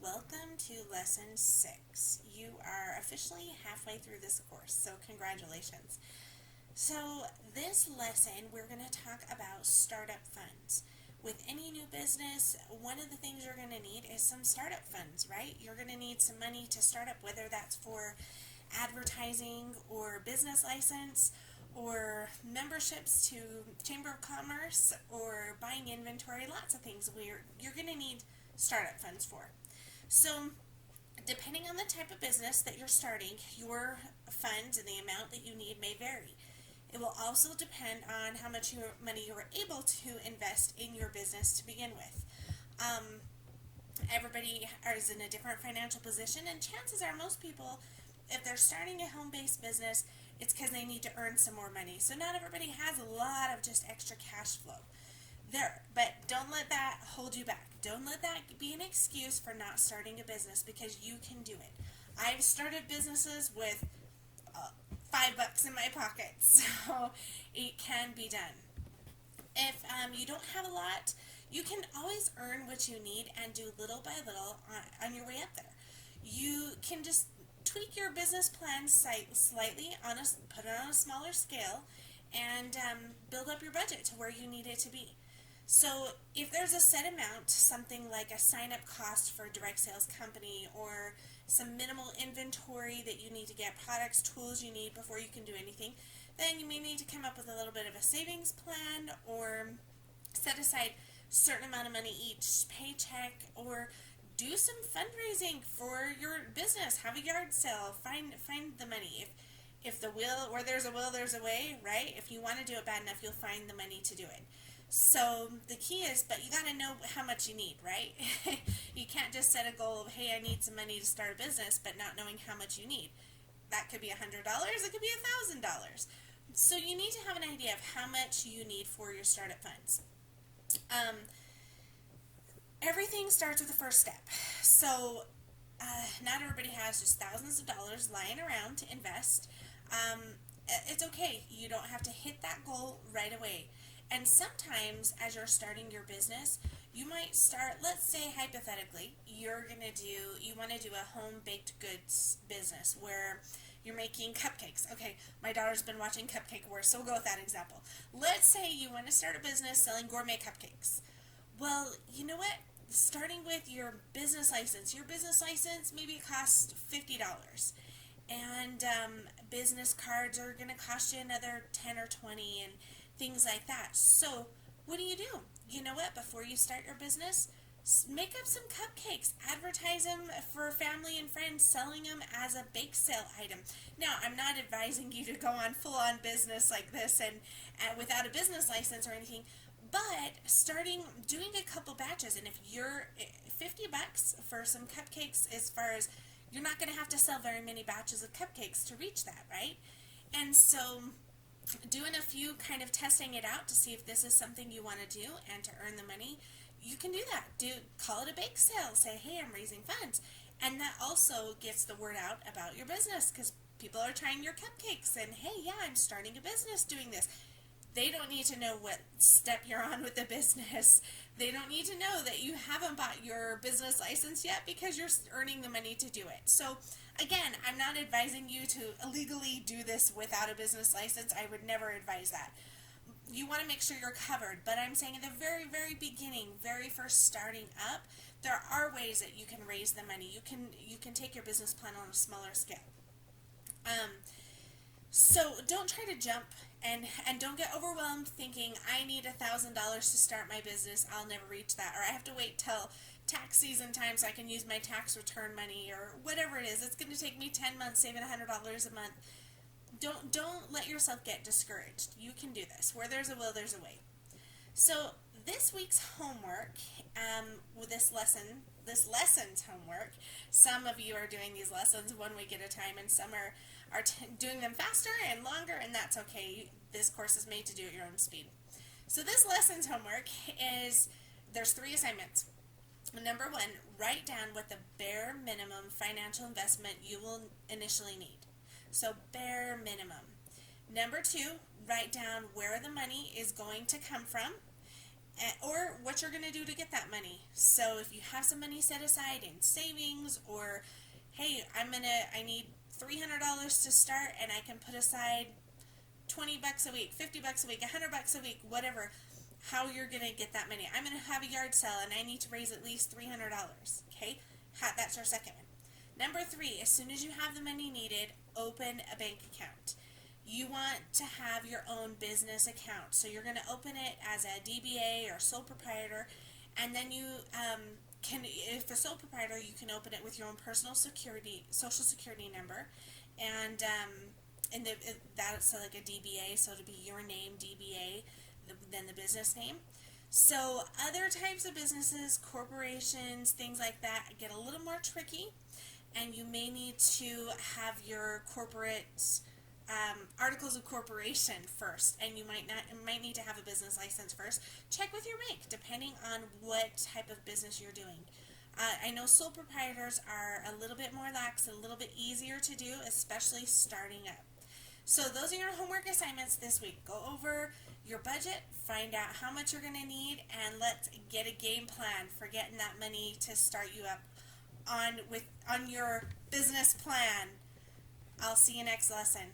welcome to Lesson 6. You are officially halfway through this course, so congratulations. So this lesson, we're going to talk about startup funds. With any new business, one of the things you're going to need is some startup funds, right? You're going to need some money to start up, whether that's for advertising or business license or memberships to Chamber of Commerce or buying inventory, lots of things where you're going to need startup funds for. So depending on the type of business that you're starting, your funds and the amount that you need may vary. It will also depend on how much money you are able to invest in your business to begin with. Everybody is in a different financial position, and chances are most people, if they're starting a home-based business, it's because they need to earn some more money. So not everybody has a lot of just extra cash flow. But don't let that hold you back. Don't let that be an excuse for not starting a business, because you can do it. I've started businesses with $5 in my pocket, so it can be done. If you don't have a lot, you can always earn what you need and do little by little on your way up there. You can just tweak your business plan slightly, put it on a smaller scale, and build up your budget to where you need it to be. So if there's a set amount, something like a sign-up cost for a direct sales company or some minimal inventory that you need to get, products, tools you need before you can do anything, then you may need to come up with a little bit of a savings plan or set aside a certain amount of money each paycheck, or do some fundraising for your business. Have a yard sale. Find the money. If the will, where there's a will, there's a way, right? If you want to do it bad enough, you'll find the money to do it. So the key is, but you got to know how much you need, right? You can't just set a goal of, hey, I need some money to start a business, but not knowing how much you need. That could be $100, it could be $1,000. So you need to have an idea of how much you need for your startup funds. Everything starts with the first step. So not everybody has just thousands of dollars lying around to invest. It's okay. You don't have to hit that goal right away. And sometimes as you're starting your business, you might start, let's say hypothetically, you want to do a home baked goods business where you're making cupcakes. Okay, my daughter's been watching Cupcake Wars, so we'll go with that example. Let's say you want to start a business selling gourmet cupcakes. Well, you know what? Starting with your business license. Your business license, maybe it costs $50. And business cards are going to cost you another $10 or $20, and things like that. So what do? You know what? Before you start your business, make up some cupcakes. Advertise them for family and friends, selling them as a bake sale item. Now, I'm not advising you to go on full-on business like this and without a business license or anything, but doing a couple batches, and if you're $50 for some cupcakes, as far as you're not going to have to sell very many batches of cupcakes to reach that, right? And so doing a few, kind of testing it out to see if this is something you want to do and to earn the money, you can do that. Call it a bake sale. Say, hey, I'm raising funds. And that also gets the word out about your business, because people are trying your cupcakes and, hey, yeah, I'm starting a business doing this. They don't need to know what step you're on with the business. They don't need to know that you haven't bought your business license yet, because you're earning the money to do it. So again, I'm not advising you to illegally do this without a business license. I would never advise that. You want to make sure you're covered, but I'm saying at the very, very beginning, very first starting up, there are ways that you can raise the money. You can take your business plan on a smaller scale. So don't try to jump and don't get overwhelmed thinking, I need $1,000 to start my business. I'll never reach that, or I have to wait till tax season time so I can use my tax return money, or whatever it is. It's going to take me 10 months, saving $100 a month. Don't let yourself get discouraged. You can do this. Where there's a will, there's a way. So this week's homework, with this lesson's homework, some of you are doing these lessons 1 week at a time, and some are doing them faster and longer, and that's okay. This course is made to do at your own speed. So this lesson's homework is, there's 3 assignments. Number 1, write down what the bare minimum financial investment you will initially need. So bare minimum. Number 2, write down where the money is going to come from or what you're going to do to get that money. So if you have some money set aside in savings, or hey, I need $300 to start, and I can put aside 20 bucks a week, 50 bucks a week, 100 bucks a week, whatever, how you're going to get that money. I'm going to have a yard sale and I need to raise at least $300. Okay, that's our second one. Number 3, as soon as you have the money needed, open a bank account. You want to have your own business account, so you're going to open it as a DBA or sole proprietor, and then you can, if a sole proprietor, you can open it with your own personal social security number, and that's like a DBA, so it'll be your name, DBA, then the business name. So other types of businesses, corporations, things like that get a little more tricky, and you may need to have your corporate articles of corporation first, and you might need to have a business license first. Check with your bank depending on what type of business you're doing. I know sole proprietors are a little bit more lax, a little bit easier to do, especially starting up. So those are your homework assignments this week. Go over your budget, find out how much you're going to need, and let's get a game plan for getting that money to start you up on your business plan. I'll see you next lesson.